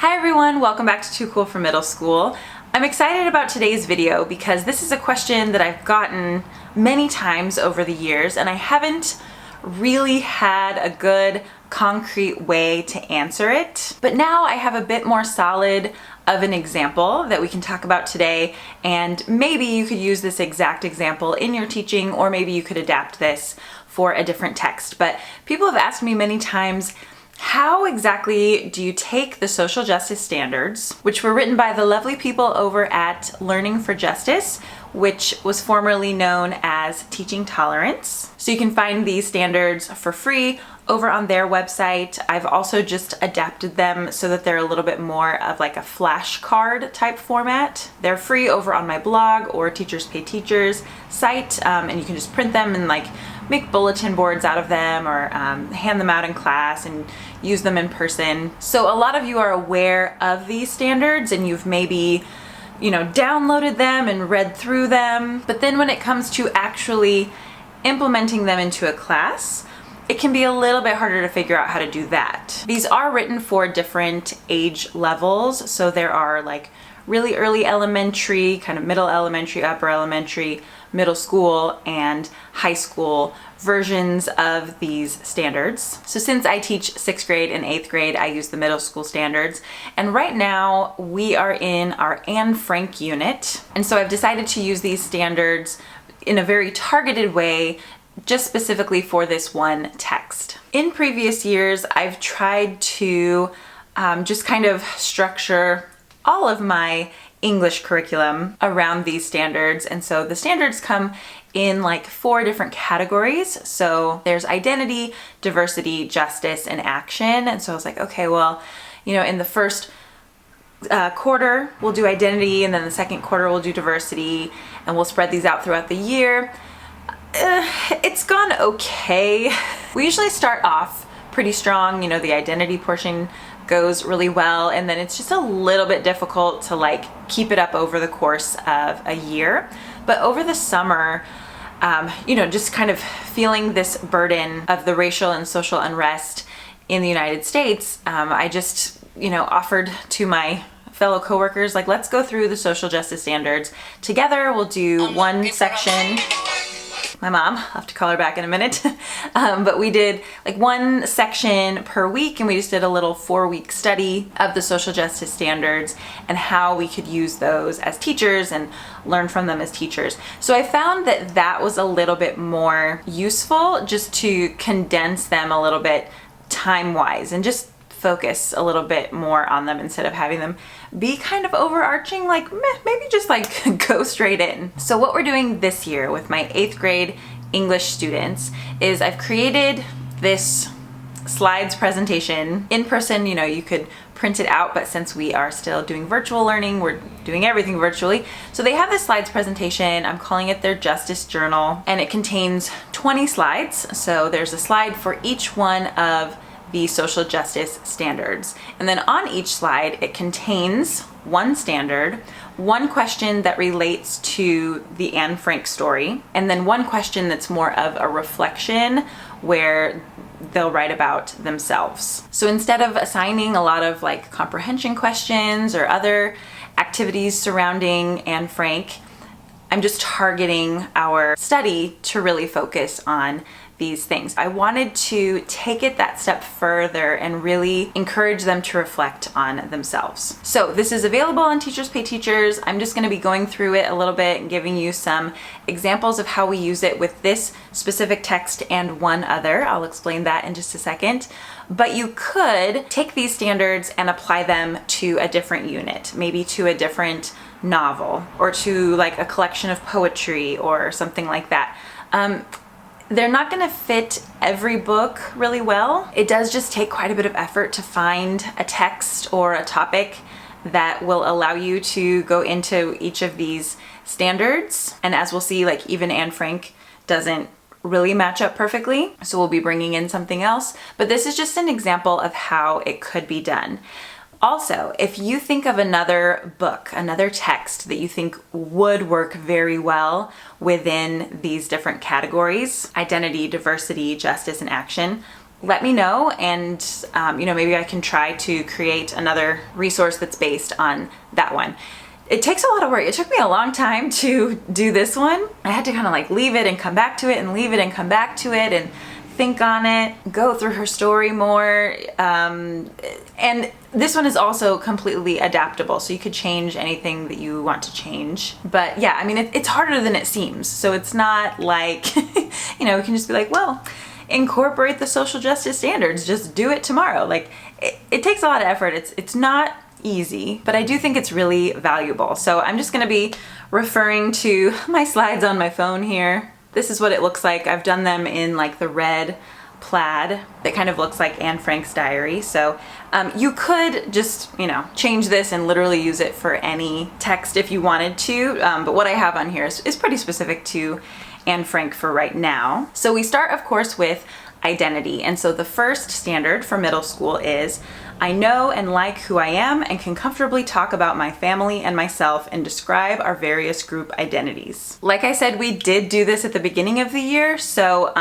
Hi everyone, welcome back to Too Cool for Middle School. I'm excited about today's video because this is a question that I've gotten many times over the years and I haven't really had a good concrete way to answer it. But now I have a bit more solid of an example that we can talk about today, and maybe you could use this exact example in your teaching, or maybe you could adapt this for a different text. But people have asked me many times, how exactly do you take the social justice standards, which were written by the lovely people over at Learning for Justice, which was formerly known as Teaching Tolerance. So you can find these standards for free over on their website. I've also just adapted them so that they're a little bit more of like a flashcard type format. They're free over on my blog or Teachers Pay Teachers site, and you can just print them and like make bulletin boards out of them, or hand them out in class and use them in person. So a lot of you are aware of these standards and you've maybe downloaded them and read through them. But then when it comes to actually implementing them into a class, it can be a little bit harder to figure out how to do that. These are written for different age levels. So there are like really early elementary, kind of middle elementary, upper elementary, middle school, and high school versions of these standards. So since I teach 6th grade and 8th grade, I use the middle school standards. And right now we are in our Anne Frank unit. And so I've decided to use these standards in a very targeted way, just specifically for this one text. In previous years, I've tried to just kind of structure all of my English curriculum around these standards. And so the standards come in like 4 different categories. So there's identity, diversity, justice, and action. And so I was like, okay, well, in the first quarter, we'll do identity, and then the second quarter, we'll do diversity, and we'll spread these out throughout the year. It's gone okay. We usually start off pretty strong. The identity portion goes really well, and then it's just a little bit difficult to like keep it up over the course of a year. But over the summer, just kind of feeling this burden of the racial and social unrest in the United States, I just offered to my fellow coworkers, like, let's go through the social justice standards together. We'll do one section. My mom, I'll have to call her back in a minute. But we did like one section per week, and we just did a little 4-week study of the social justice standards and how we could use those as teachers and learn from them as teachers. So I found that that was a little bit more useful, just to condense them a little bit time-wise and just focus a little bit more on them instead of having them be kind of overarching, like maybe just like go straight in. So what we're doing this year with my 8th grade English students is I've created this slides presentation. In person, you could print it out, but since we are still doing virtual learning, we're doing everything virtually. So they have this slides presentation. I'm calling it their Justice Journal, and it contains 20 slides. So there's a slide for each one of the social justice standards. And then on each slide, it contains one standard, one question that relates to the Anne Frank story, and then one question that's more of a reflection where they'll write about themselves. So instead of assigning a lot of like comprehension questions or other activities surrounding Anne Frank, I'm just targeting our study to really focus on these things. I wanted to take it that step further and really encourage them to reflect on themselves. So this is available on Teachers Pay Teachers. I'm just going to be going through it a little bit and giving you some examples of how we use it with this specific text and one other. I'll explain that in just a second. But you could take these standards and apply them to a different unit, maybe to a different novel or to like a collection of poetry or something like that. They're not going to fit every book really well. It does just take quite a bit of effort to find a text or a topic that will allow you to go into each of these standards. And as we'll see, like even Anne Frank doesn't really match up perfectly. So we'll be bringing in something else. But this is just an example of how it could be done. Also, if you think of another book, another text that you think would work very well within these different categories, identity, diversity, justice, and action, let me know, and maybe I can try to create another resource that's based on that one. It takes a lot of work. It took me a long time to do this one. I had to kind of like leave it and come back to it and leave it and come back to it and think on it, go through her story more. And this one is also completely adaptable, so you could change anything that you want to change. But yeah, I mean, it's harder than it seems. So it's not like, we can just be like, well, incorporate the social justice standards, just do it tomorrow. Like it takes a lot of effort. It's not easy, but I do think it's really valuable. So I'm just gonna be referring to my slides on my phone here. This is what it looks like. I've done them in like the red plaid that kind of looks like Anne Frank's diary. So you could just, change this and literally use it for any text if you wanted to. But what I have on here is pretty specific to Anne Frank for right now. So we start, of course, with identity. And so the first standard for middle school is, I know and like who I am and can comfortably talk about my family and myself and describe our various group identities. Like I said, we did do this at the beginning of the year. So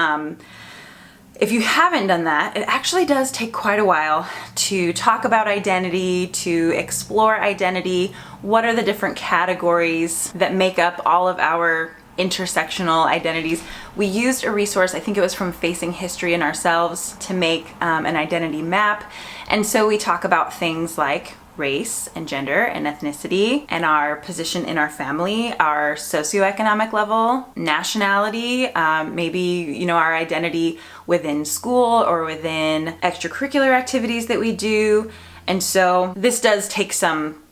if you haven't done that, it actually does take quite a while to talk about identity, to explore identity. What are the different categories that make up all of our intersectional identities? We used a resource, I think it was from Facing History and Ourselves, to make an identity map. And so we talk about things like race and gender and ethnicity and our position in our family, our socioeconomic level, nationality, maybe, our identity within school or within extracurricular activities that we do. And so this does take some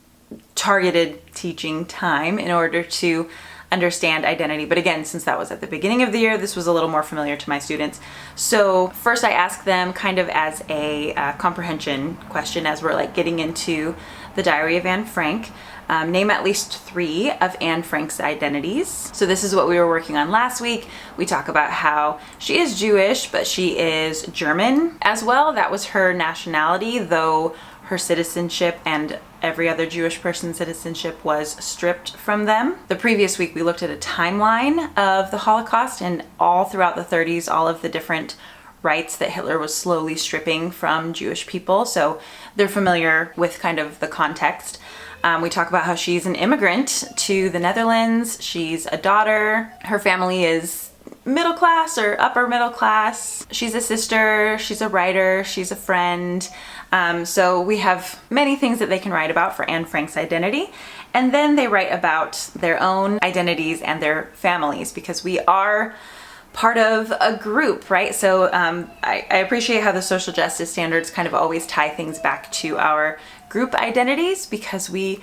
targeted teaching time in order to understand identity. But again, since that was at the beginning of the year, this was a little more familiar to my students. So first I asked them kind of as a comprehension question as we're like getting into the Diary of Anne Frank. Name at least 3 of Anne Frank's identities. So this is what we were working on last week. We talk about how she is Jewish, but she is German as well. That was her nationality, though her citizenship and every other Jewish person's citizenship was stripped from them. The previous week we looked at a timeline of the Holocaust, and all throughout the 30s, all of the different rights that Hitler was slowly stripping from Jewish people. So they're familiar with kind of the context. We talk about how she's an immigrant to the Netherlands. She's a daughter. Her family is middle class or upper middle class. She's a sister, she's a writer, she's a friend. So we have many things that they can write about for Anne Frank's identity. And then they write about their own identities and their families, because we are part of a group, right? So I appreciate how the social justice standards kind of always tie things back to our group identities, because we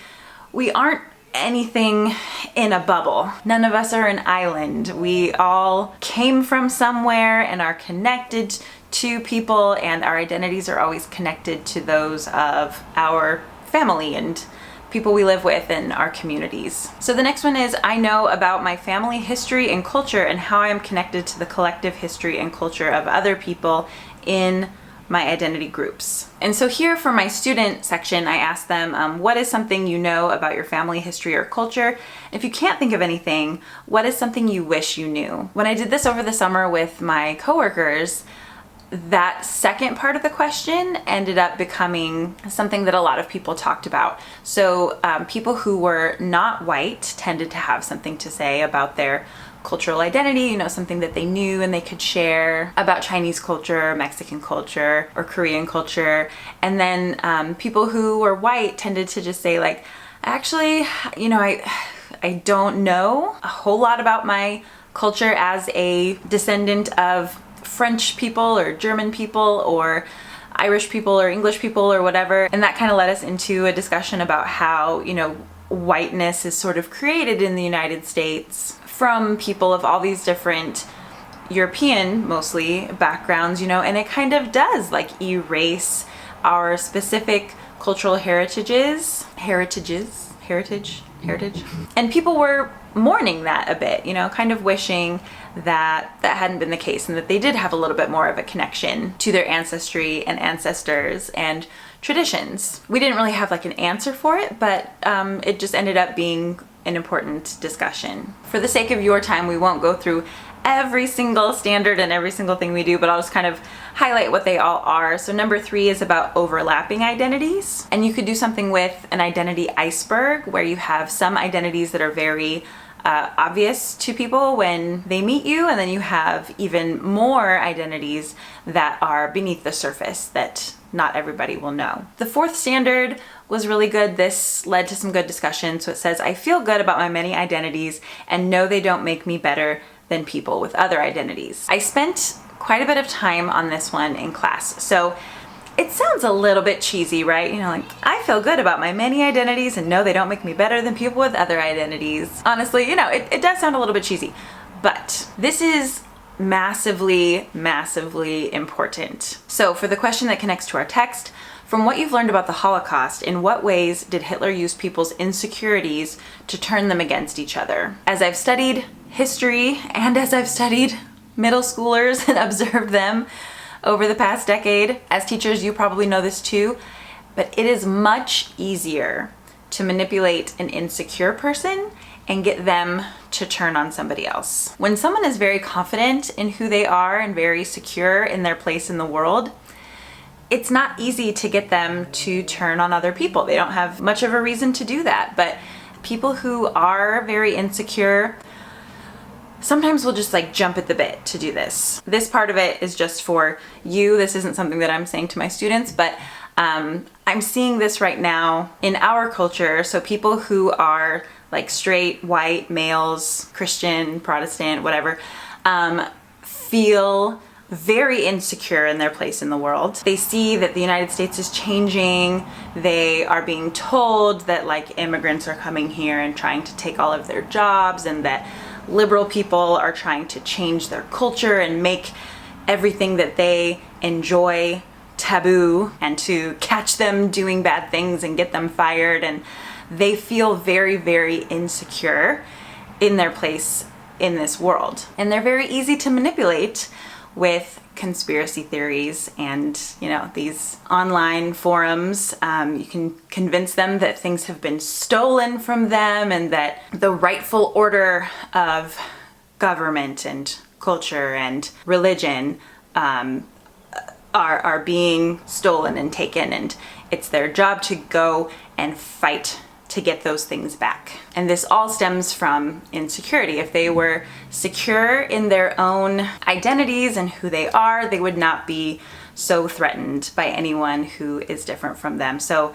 aren't anything in a bubble. None of us are an island. We all came from somewhere and are connected to people, and our identities are always connected to those of our family and people we live with in our communities. So the next one is, I know about my family history and culture and how I am connected to the collective history and culture of other people in my identity groups. And so here for my student section, I asked them, what is something you know about your family history or culture? If you can't think of anything, what is something you wish you knew? When I did this over the summer with my coworkers, that second part of the question ended up becoming something that a lot of people talked about. So people who were not white tended to have something to say about their cultural identity, something that they knew and they could share about Chinese culture, Mexican culture, or Korean culture. And then people who were white tended to just say like, actually, I don't know a whole lot about my culture as a descendant of French people or German people or Irish people or English people or whatever. And that kind of led us into a discussion about how, whiteness is sort of created in the United States from people of all these different European, mostly, backgrounds, and it kind of does like erase our specific cultural heritage. And people were mourning that a bit, kind of wishing that that hadn't been the case and that they did have a little bit more of a connection to their ancestry and ancestors and traditions. We didn't really have like an answer for it, but it just ended up being an important discussion. For the sake of your time, we won't go through every single standard and every single thing we do, but I'll just kind of highlight what they all are. So number 3 is about overlapping identities. And you could do something with an identity iceberg where you have some identities that are very obvious to people when they meet you, and then you have even more identities that are beneath the surface that not everybody will know. The 4th standard was really good. This led to some good discussion. So it says, I feel good about my many identities and know they don't make me better than people with other identities. I spent quite a bit of time on this one in class. So it sounds a little bit cheesy, right? You know, like, I feel good about my many identities and know they don't make me better than people with other identities. Honestly, you know, it does sound a little bit cheesy, but this is massively, massively important. So for the question that connects to our text, from what you've learned about the Holocaust, in what ways did Hitler use people's insecurities to turn them against each other? As I've studied history and as I've studied middle schoolers and observed them over the past decade, as teachers, you probably know this too, but it is much easier to manipulate an insecure person and get them to turn on somebody else. When someone is very confident in who they are and very secure in their place in the world, it's not easy to get them to turn on other people. They don't have much of a reason to do that, but people who are very insecure sometimes we'll just like jump at the bit to do this. This part of it is just for you. This isn't something that I'm saying to my students, but I'm seeing this right now in our culture. So people who are like straight, white, males, Christian, Protestant, whatever, feel very insecure in their place in the world. They see that the United States is changing. They are being told that like immigrants are coming here and trying to take all of their jobs, and that liberal people are trying to change their culture and make everything that they enjoy taboo, and to catch them doing bad things and get them fired. And they feel very, very insecure in their place in this world. And they're very easy to manipulate with conspiracy theories and, you know, these online forums. You can convince them that things have been stolen from them and that the rightful order of government and culture and religion are being stolen and taken, and it's their job to go and fight to get those things back. And this all stems from insecurity. If they were secure in their own identities and who they are, they would not be so threatened by anyone who is different from them. So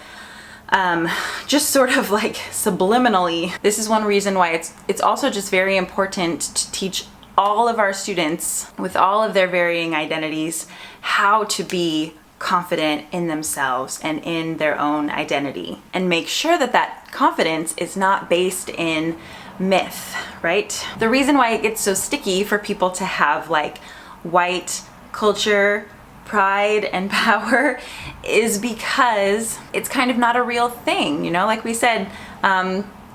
just sort of like subliminally, this is one reason why it's also just very important to teach all of our students with all of their varying identities how to be confident in themselves and in their own identity, and make sure that that confidence is not based in myth, right? The reason why it gets so sticky for people to have like white culture pride and power is because it's kind of not a real thing, you know? Like we said,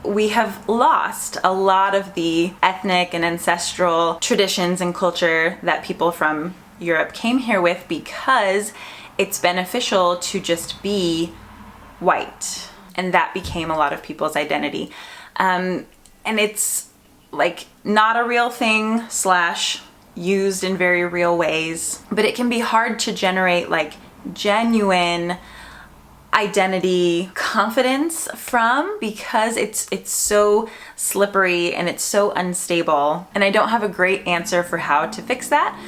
we have lost a lot of the ethnic and ancestral traditions and culture that people from Europe came here with, because it's beneficial to just be white. And that became a lot of people's identity. And it's like not a real thing / used in very real ways, but it can be hard to generate like genuine identity confidence from, because it's so slippery and it's so unstable. And I don't have a great answer for how to fix that.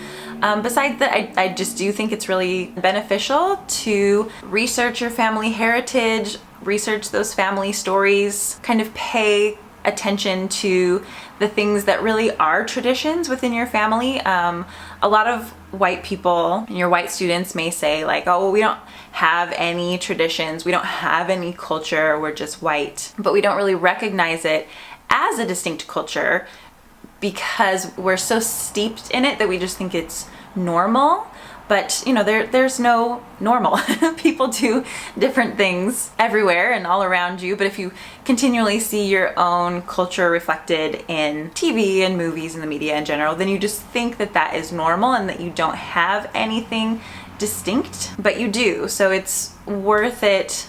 Besides that, I just do think it's really beneficial to research your family heritage, research those family stories, kind of pay attention to the things that really are traditions within your family. A lot of white people and your white students may say like, oh, well, we don't have any traditions, we don't have any culture, we're just white. But we don't really recognize it as a distinct culture because we're so steeped in it that we just think it's normal. But you know, there's no normal. People do different things everywhere and all around you, but if you continually see your own culture reflected in TV and movies and the media in general, then you just think that that is normal and that you don't have anything distinct, but you do. So it's worth it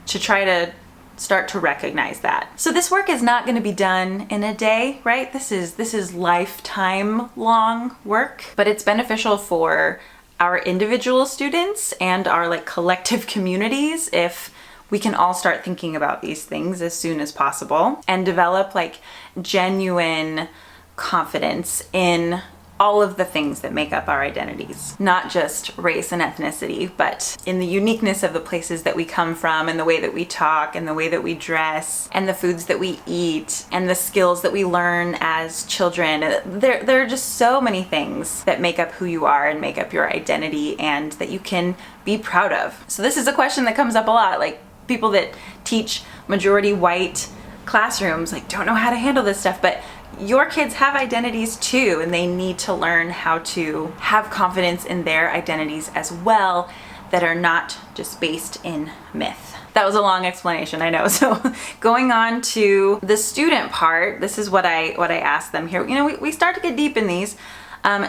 to try to start to recognize that. So this work is not going to be done in a day, right? This is lifetime long work, but it's beneficial for our individual students and our like collective communities if we can all start thinking about these things as soon as possible and develop like genuine confidence in all of the things that make up our identities, not just race and ethnicity, but in the uniqueness of the places that we come from and the way that we talk and the way that we dress and the foods that we eat and the skills that we learn as children. There are just so many things that make up who you are and make up your identity and that you can be proud of. So this is a question that comes up a lot, like people that teach majority white classrooms like don't know how to handle this stuff, but your kids have identities too, and they need to learn how to have confidence in their identities as well that are not just based in myth. That was a long explanation, I know. So going on to the student part, this is what I asked them here. You know, we start to get deep in these.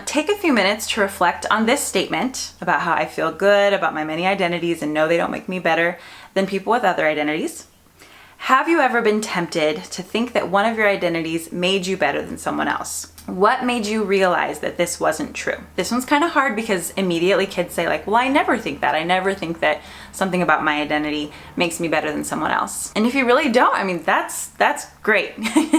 Take a few minutes to reflect on this statement about how I feel good about my many identities and know they don't make me better than people with other identities. Have you ever been tempted to think that one of your identities made you better than someone else? What made you realize that this wasn't true? This one's kind of hard because immediately kids say like, well, I never think that. I never think that something about my identity makes me better than someone else. And if you really don't, I mean, that's great.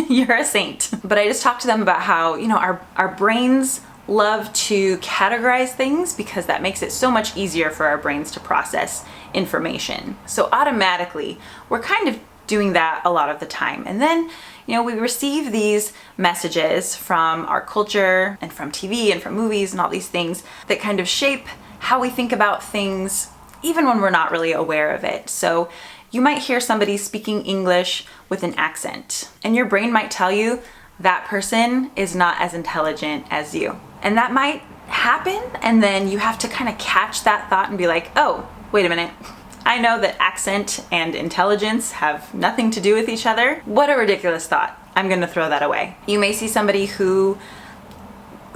You're a saint. But I just talked to them about how, you know, our brains love to categorize things because that makes it so much easier for our brains to process information. So automatically, we're kind of doing that a lot of the time. And then, you know, we receive these messages from our culture and from TV and from movies and all these things that kind of shape how we think about things, even when we're not really aware of it. So you might hear somebody speaking English with an accent, and your brain might tell you that person is not as intelligent as you. And that might happen, and then you have to kind of catch that thought and be like, oh, wait a minute. I know that accent and intelligence have nothing to do with each other. What a ridiculous thought. I'm gonna throw that away. You may see somebody who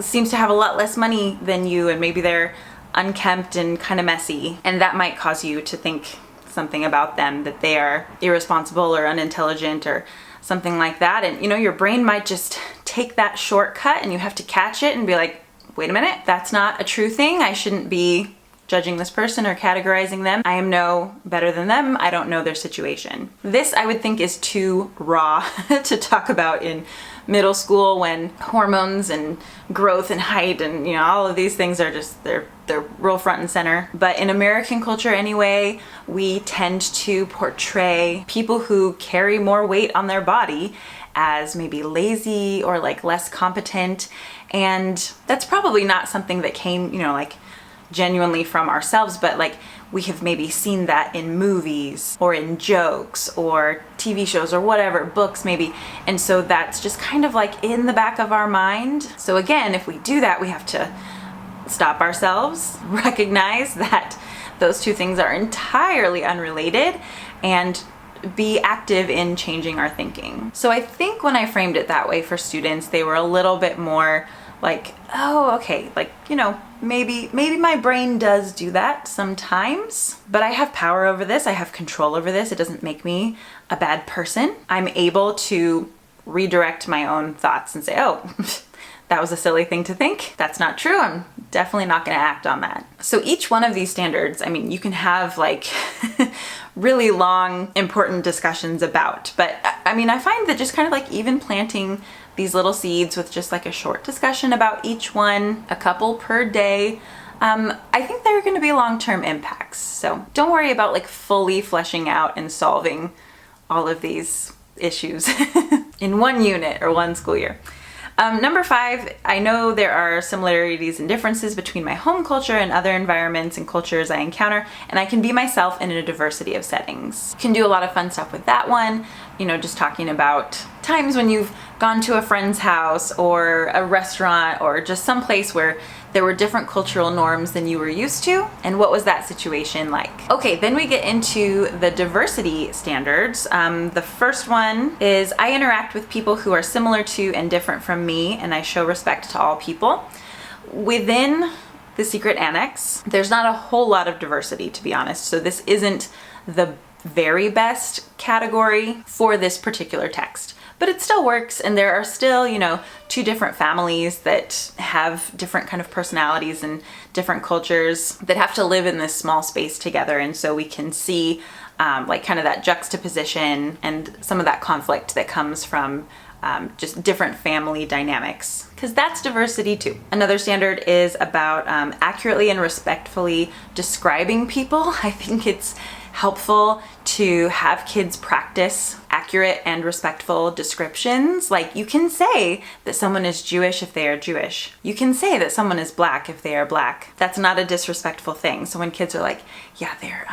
seems to have a lot less money than you, and maybe they're unkempt and kind of messy, and that might cause you to think something about them, that they are irresponsible or unintelligent or something like that. And you know, your brain might just take that shortcut and you have to catch it and be like, wait a minute, that's not a true thing. I shouldn't be judging this person or categorizing them. I am no better than them. I don't know their situation. This, I would think, is too raw to talk about in middle school when hormones and growth and height and, you know, all of these things are just, they're real front and center. But in American culture anyway, we tend to portray people who carry more weight on their body as maybe lazy or like less competent. And that's probably not something that came, you know, like genuinely from ourselves, but like we have maybe seen that in movies or in jokes or TV shows or whatever, books maybe. And so that's just kind of like in the back of our mind. So again, if we do that, we have to stop ourselves, recognize that those two things are entirely unrelated, and be active in changing our thinking. So I think when I framed it that way for students, they were a little bit more like, oh, okay, like, you know, maybe my brain does do that sometimes, but I have power over this. I have control over this. It doesn't make me a bad person. I'm able to redirect my own thoughts and say, oh, that was a silly thing to think. That's not true. I'm definitely not going to act on that. So each one of these standards, I mean, you can have like really long, important discussions about, but I mean, I find that just kind of like even planting these little seeds with just like a short discussion about each one, a couple per day, I think there are going to be long-term impacts. So don't worry about like fully fleshing out and solving all of these issues in one unit or one school year. Number 5, I know there are similarities and differences between my home culture and other environments and cultures I encounter, and I can be myself in a diversity of settings. You can do a lot of fun stuff with that one, you know, just talking about times when you've gone to a friend's house or a restaurant or just some place where there were different cultural norms than you were used to, and what was that situation like? Okay, then we get into the diversity standards. The first one is I interact with people who are similar to and different from me, and I show respect to all people. Within the secret annex, there's not a whole lot of diversity, to be honest, so this isn't the very best category for this particular text. But it still works, and there are still, you know, two different families that have different kind of personalities and different cultures that have to live in this small space together. And so we can see like kind of that juxtaposition and some of that conflict that comes from just different family dynamics, because that's diversity too. Another standard is about accurately and respectfully describing people. I think it's helpful to have kids practice accurate and respectful descriptions. Like, you can say that someone is Jewish if they are Jewish. You can say that someone is black if they are black. That's not a disrespectful thing. So when kids are like, yeah, they're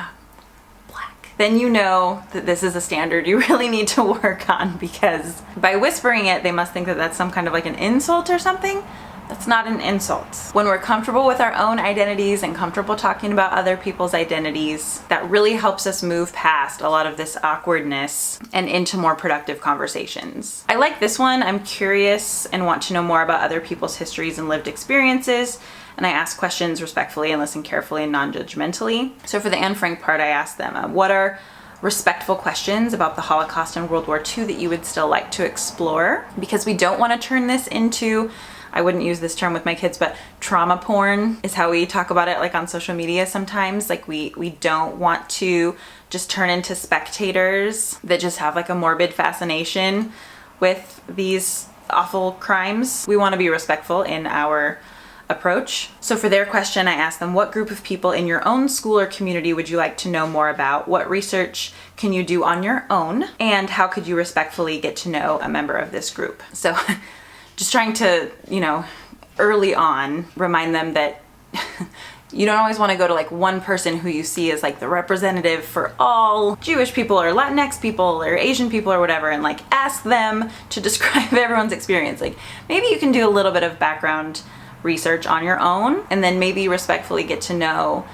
black, then you know that this is a standard you really need to work on, because by whispering it, they must think that that's some kind of like an insult or something. That's not an insult. When we're comfortable with our own identities and comfortable talking about other people's identities, that really helps us move past a lot of this awkwardness and into more productive conversations. I like this one. I'm curious and want to know more about other people's histories and lived experiences, and I ask questions respectfully and listen carefully and non-judgmentally. So for the Anne Frank part, I asked them, what are respectful questions about the Holocaust and World War II that you would still like to explore? Because we don't want to turn this into, I wouldn't use this term with my kids, but trauma porn is how we talk about it, like on social media sometimes. Like we don't want to just turn into spectators that just have like a morbid fascination with these awful crimes. We want to be respectful in our approach. So for their question, I asked them, what group of people in your own school or community would you like to know more about? What research can you do on your own? And how could you respectfully get to know a member of this group? So just trying to, you know, early on remind them that you don't always want to go to like one person who you see as like the representative for all Jewish people or Latinx people or Asian people or whatever, and like ask them to describe everyone's experience. Like, maybe you can do a little bit of background research on your own, and then maybe respectfully get to know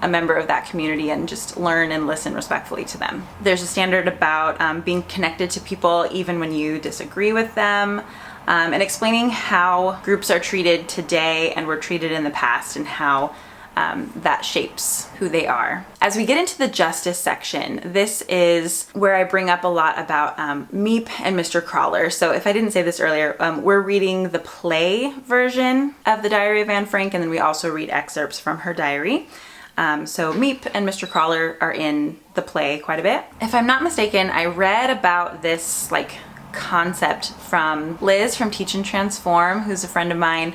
a member of that community and just learn and listen respectfully to them. There's a standard about being connected to people even when you disagree with them. And explaining how groups are treated today and were treated in the past, and how that shapes who they are. As we get into the justice section, this is where I bring up a lot about Miep and Mr. Crawler. So if I didn't say this earlier, we're reading the play version of the Diary of Anne Frank, and then we also read excerpts from her diary. So Miep and Mr. Crawler are in the play quite a bit. If I'm not mistaken, I read about this like concept from Liz from Teach and Transform, who's a friend of mine,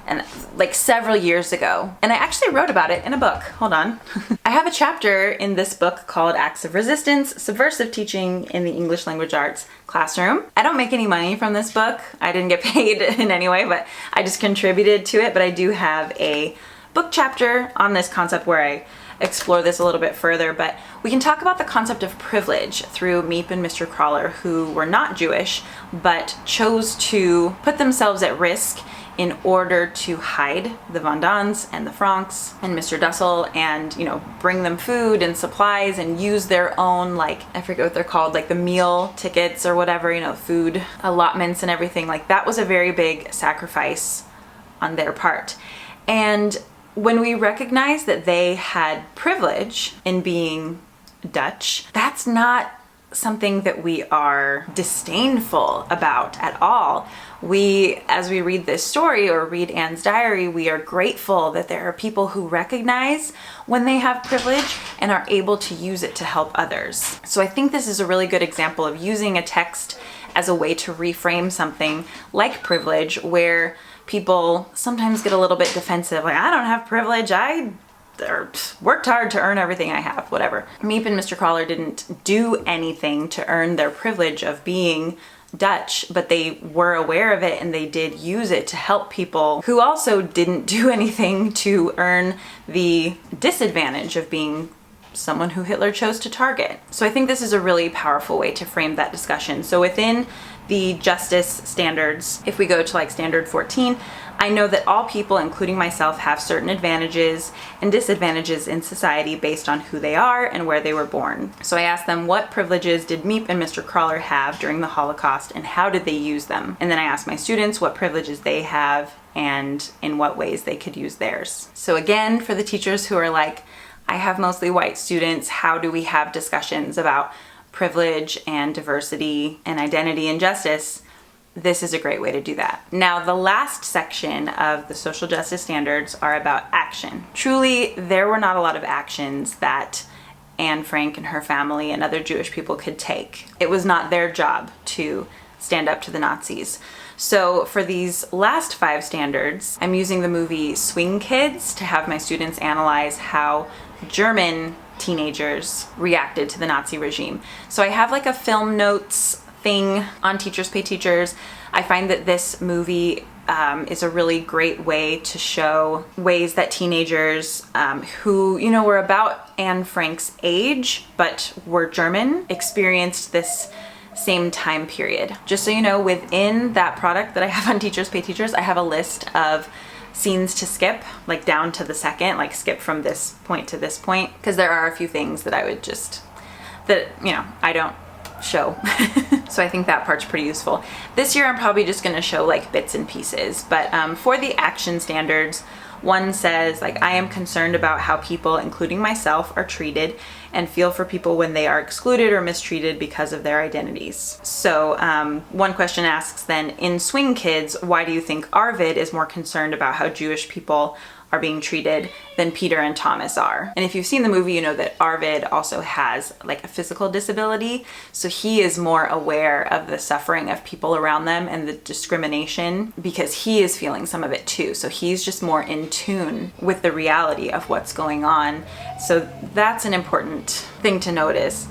and like several years ago. And I actually wrote about it in a book. Hold on. I have a chapter in this book called Acts of Resistance, Subversive Teaching in the English Language Arts Classroom. I don't make any money from this book. I didn't get paid in any way, but I just contributed to it. But I do have a book chapter on this concept where I explore this a little bit further. But we can talk about the concept of privilege through Miep and Mr. Crawler, who were not Jewish, but chose to put themselves at risk in order to hide the Van Dans and the Franks and Mr. Dussel, and, you know, bring them food and supplies and use their own, like, I forget what they're called, like the meal tickets or whatever, you know, food allotments and everything. Like, that was a very big sacrifice on their part. And when we recognize that they had privilege in being Dutch, that's not something that we are disdainful about at all. As we read this story or read Anne's diary, we are grateful that there are people who recognize when they have privilege and are able to use it to help others. So I think this is a really good example of using a text as a way to reframe something like privilege, where people sometimes get a little bit defensive, like, I don't have privilege, I worked hard to earn everything I have, whatever. Miep and Mr. Crawler didn't do anything to earn their privilege of being Dutch, but they were aware of it and they did use it to help people who also didn't do anything to earn the disadvantage of being someone who Hitler chose to target. So I think this is a really powerful way to frame that discussion. So within the justice standards, if we go to like standard 14, I know that all people, including myself, have certain advantages and disadvantages in society based on who they are and where they were born. So I asked them, what privileges did Miep and Mr. Crawler have during the Holocaust, and how did they use them? And then I asked my students what privileges they have and in what ways they could use theirs. So again, for the teachers who are like, I have mostly white students. How do we have discussions about privilege and diversity and identity and justice? This is a great way to do that. Now, the last section of the social justice standards are about action. Truly, there were not a lot of actions that Anne Frank and her family and other Jewish people could take. It was not their job to stand up to the Nazis. So for these last 5 standards, I'm using the movie Swing Kids to have my students analyze how German teenagers reacted to the Nazi regime. So I have like a film notes thing on Teachers Pay Teachers. I find that this movie is a really great way to show ways that teenagers who, you know, were about Anne Frank's age but were German experienced this same time period. Just so you know, within that product that I have on Teachers Pay Teachers, I have a list of scenes to skip, like down to the second, like skip from this point to this point, because there are a few things that I would just, that, you know, I don't show. So I think that part's pretty useful. This year I'm probably just going to show like bits and pieces, but for the action standards, one says like, I am concerned about how people, including myself, are treated and feel for people when they are excluded or mistreated because of their identities. So one question asks then, in Swing Kids, why do you think Arvid is more concerned about how Jewish people are being treated than Peter and Thomas are? And if you've seen the movie, you know that Arvid also has like a physical disability. So he is more aware of the suffering of people around them and the discrimination because he is feeling some of it too. So he's just more in tune with the reality of what's going on. So that's an important thing to notice.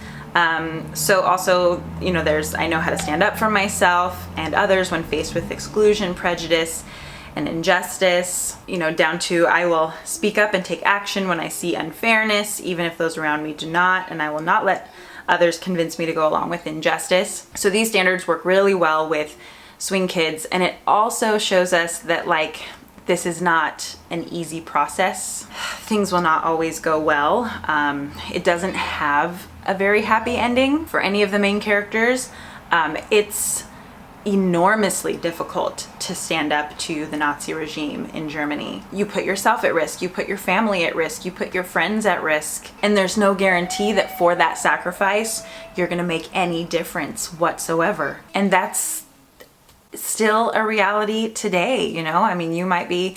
So also, you know, I know how to stand up for myself and others when faced with exclusion, prejudice, and injustice, you know, down to I will speak up and take action when I see unfairness, even if those around me do not, and I will not let others convince me to go along with injustice. So these standards work really well with Swing Kids, and it also shows us that like this is not an easy process. Things will not always go well. It doesn't have a very happy ending for any of the main characters. It's enormously difficult to stand up to the Nazi regime in Germany. You put yourself at risk, you put your family at risk, you put your friends at risk, and there's no guarantee that for that sacrifice you're gonna make any difference whatsoever. And that's still a reality today, you know? I mean, you might be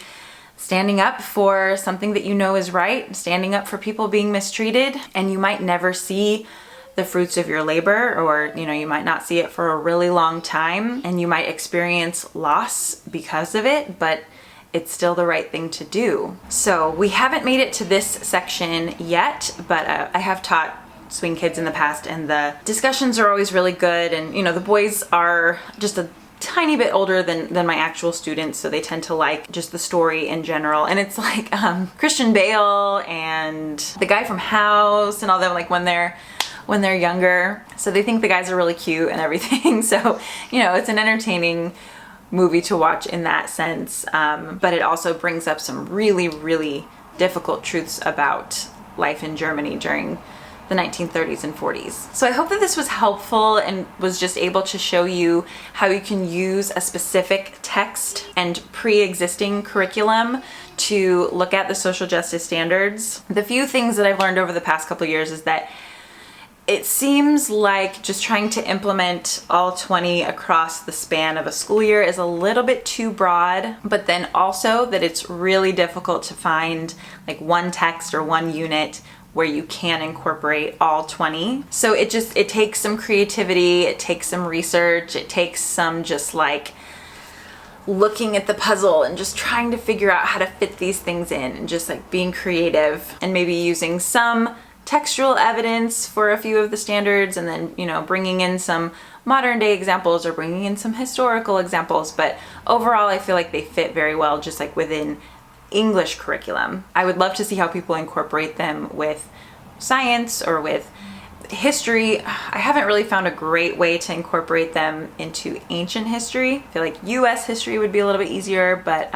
standing up for something that you know is right, standing up for people being mistreated, and you might never see the fruits of your labor, or you know, you might not see it for a really long time, and you might experience loss because of it, but it's still the right thing to do. So we haven't made it to this section yet, but I have taught Swing Kids in the past, and the discussions are always really good, and you know, the boys are just a tiny bit older than my actual students, so they tend to like just the story in general. And it's like Christian Bale and the guy from House and all them, like when they're younger. So they think the guys are really cute and everything. So, you know, it's an entertaining movie to watch in that sense. But it also brings up some really, really difficult truths about life in Germany during the 1930s and 40s. So I hope that this was helpful and was just able to show you how you can use a specific text and pre-existing curriculum to look at the social justice standards. The few things that I've learned over the past couple of years is that it seems like just trying to implement all 20 across the span of a school year is a little bit too broad, but then also that it's really difficult to find like one text or one unit where you can incorporate all 20. So it takes some creativity, it takes some research, it takes some just like looking at the puzzle and just trying to figure out how to fit these things in, and just like being creative and maybe using some textual evidence for a few of the standards, and then, you know, bringing in some modern day examples or bringing in some historical examples. But overall, I feel like they fit very well just like within English curriculum. I would love to see how people incorporate them with science or with history. I haven't really found a great way to incorporate them into ancient history. I feel like US history would be a little bit easier, but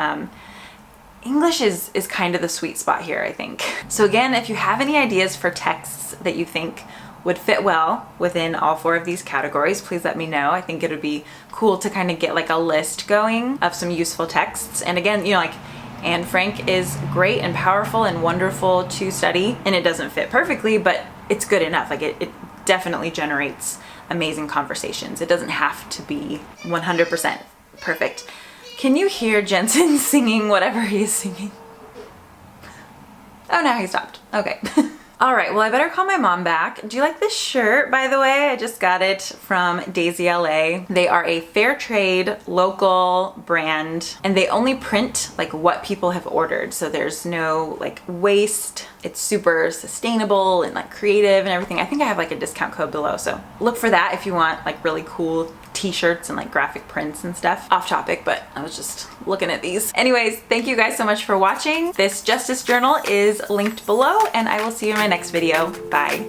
English is kind of the sweet spot here, I think. So again, if you have any ideas for texts that you think would fit well within all 4 of these categories, please let me know. I think it would be cool to kind of get like a list going of some useful texts. And again, you know, like And Frank is great and powerful and wonderful to study, and it doesn't fit perfectly, but it's good enough. Like it definitely generates amazing conversations. It doesn't have to be 100% perfect. Can you hear Jensen singing whatever he is singing? Oh, now he stopped. Okay. All right, well, I better call my mom back. Do you like this shirt, by the way? I just got it from DAZEY LA. They are a fair trade, local brand, and they only print like what people have ordered. So there's no like waste. It's super sustainable and like creative and everything. I think I have like a discount code below, so look for that if you want like really cool t-shirts and like graphic prints and stuff. Off topic, but I was just looking at these. Anyways, thank you guys so much for watching. This Justice Journal is linked below, and I will see you in my next video. Bye.